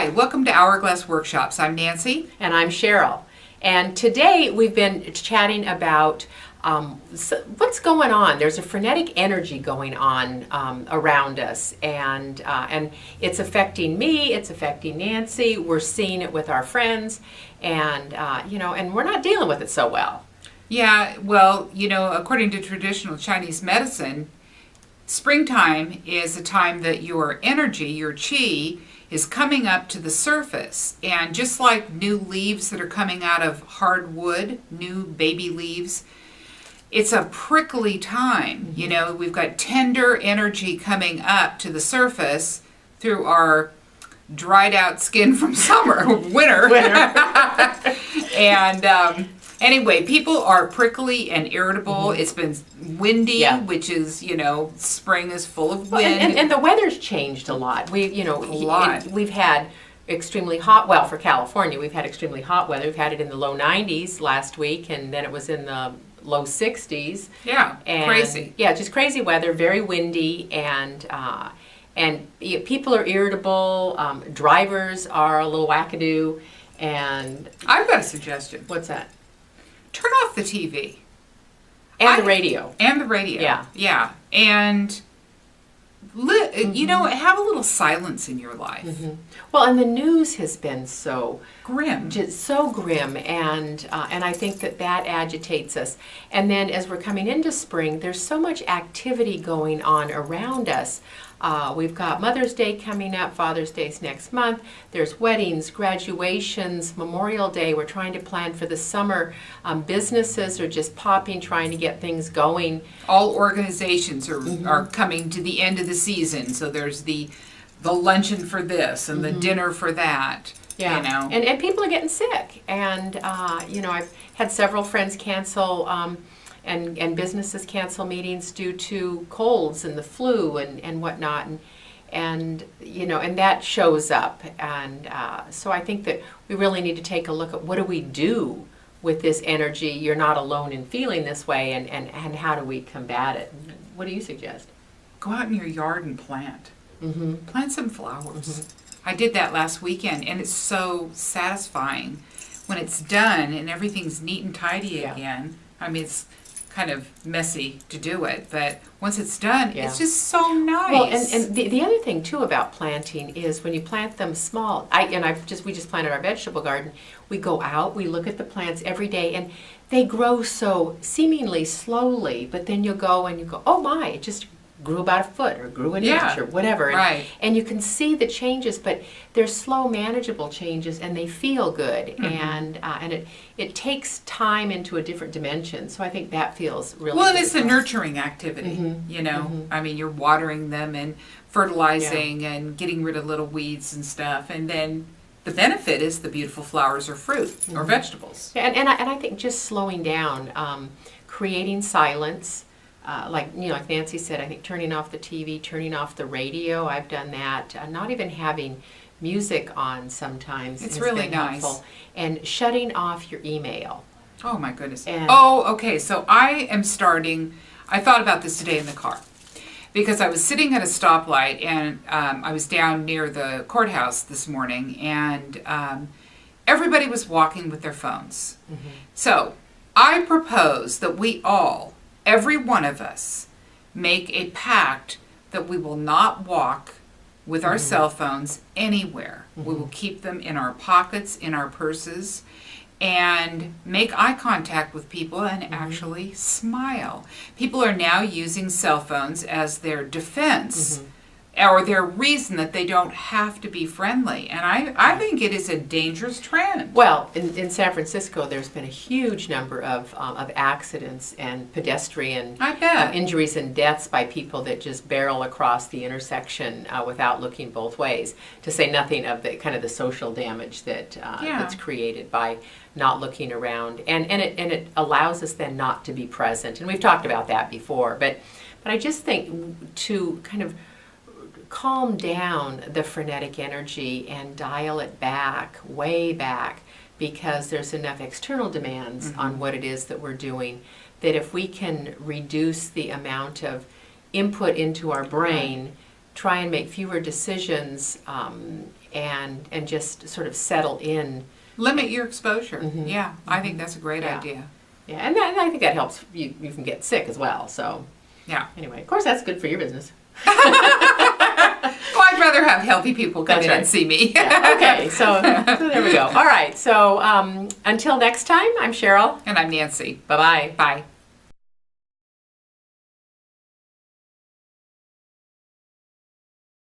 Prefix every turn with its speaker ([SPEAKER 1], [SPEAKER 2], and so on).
[SPEAKER 1] Hi, welcome to Hourglass Workshops. I'm Nancy.
[SPEAKER 2] And I'm Cheryl. And today we've been chatting about what's going on. There's a frenetic energy going on around us, and it's affecting me. It's affecting Nancy. We're seeing it with our friends, and and we're not dealing with it so well.
[SPEAKER 1] Yeah, well, according to traditional Chinese medicine, springtime is a time that your energy, your qi, is coming up to the surface. And just like new leaves that are coming out of hard wood, new baby leaves, it's a prickly time.
[SPEAKER 2] Mm-hmm.
[SPEAKER 1] We've got tender energy coming up to the surface through our dried out skin from winter. And anyway, people are prickly and irritable.
[SPEAKER 2] Mm-hmm.
[SPEAKER 1] It's been windy, which is, spring is full of wind.
[SPEAKER 2] And the weather's changed a lot. We've had extremely hot, well, for California, we've had extremely hot weather. We've had it in the low 90s last week, and then it was in the low 60s.
[SPEAKER 1] Yeah, crazy.
[SPEAKER 2] Yeah, just crazy weather, very windy, and people are irritable. Drivers are a little wackadoo, and
[SPEAKER 1] I've got a suggestion.
[SPEAKER 2] What's that?
[SPEAKER 1] Turn off the TV.
[SPEAKER 2] And the radio.
[SPEAKER 1] And the radio.
[SPEAKER 2] Yeah.
[SPEAKER 1] Yeah. And, have a little silence in your life.
[SPEAKER 2] Mm-hmm. Well, and the news has been so
[SPEAKER 1] grim.
[SPEAKER 2] Just so grim, and I think that agitates us. And then as we're coming into spring, there's so much activity going on around us. We've got Mother's Day coming up, Father's Day's next month. There's weddings, graduations, Memorial Day. We're trying to plan for the summer. Businesses are just popping, trying to get things going.
[SPEAKER 1] All organizations are coming to the end of the season. So there's the luncheon for this and the dinner for that.
[SPEAKER 2] Yeah, and people are getting sick. And, I've had several friends cancel and businesses cancel meetings due to colds and the flu and whatnot, and that shows up, and so I think that we really need to take a look at what do we do with this energy. You're not alone in feeling this way, and how do we combat it? What do you suggest?
[SPEAKER 1] Go out in your yard and plant.
[SPEAKER 2] Mm-hmm.
[SPEAKER 1] Plant some flowers. I did that last weekend, and it's so satisfying when it's done and everything's neat and tidy again. I mean, it's kind of messy to do it, but once it's done, it's just so nice.
[SPEAKER 2] Well, and the other thing too about planting is when you plant them small. We just planted our vegetable garden. We go out, we look at the plants every day, and they grow so seemingly slowly. But then you'll go and you go, oh my! It just grew about a foot or grew an inch or whatever.
[SPEAKER 1] Right.
[SPEAKER 2] And you can see the changes, but they're slow, manageable changes, and they feel good. And it takes time into a different dimension. So I think that feels really
[SPEAKER 1] well.
[SPEAKER 2] Good.
[SPEAKER 1] And it's a nurturing activity. I mean, you're watering them and fertilizing and getting rid of little weeds and stuff, and then the benefit is the beautiful flowers or fruit or vegetables.
[SPEAKER 2] And I think just slowing down, creating silence. Like Nancy said, I think turning off the TV, turning off the radio. I've done that. Not even having music on sometimes.
[SPEAKER 1] It's really nice.
[SPEAKER 2] Helpful. And shutting off your email.
[SPEAKER 1] Oh my goodness. Okay. So I thought about this today in the car because I was sitting at a stoplight and I was down near the courthouse this morning, and everybody was walking with their phones. So I propose that we all, every one of us, make a pact that we will not walk with our cell phones anywhere. We will keep them in our pockets, in our purses, and make eye contact with people and actually smile. People are now using cell phones as their defense or their reason that they don't have to be friendly. And I think it is a dangerous trend.
[SPEAKER 2] Well, in San Francisco, there's been a huge number of accidents and pedestrian injuries and deaths by people that just barrel across the intersection without looking both ways, to say nothing of the kind of the social damage that's created by not looking around. And it allows us then not to be present. And we've talked about that before. But I just think to kind of calm down the frenetic energy and dial it back, way back, because there's enough external demands on what it is that we're doing, that if we can reduce the amount of input into our brain, try and make fewer decisions and just sort of settle in.
[SPEAKER 1] Limit your exposure. Yeah, I think that's a great idea.
[SPEAKER 2] Yeah, and I think that helps you can get sick as well. So
[SPEAKER 1] yeah.
[SPEAKER 2] Anyway, of course that's good for your business.
[SPEAKER 1] Well, I'd rather have healthy people come in and see me.
[SPEAKER 2] Yeah. Okay, so there we go. All right, so until next time, I'm Cheryl.
[SPEAKER 1] And I'm Nancy.
[SPEAKER 2] Bye-bye.
[SPEAKER 1] Bye.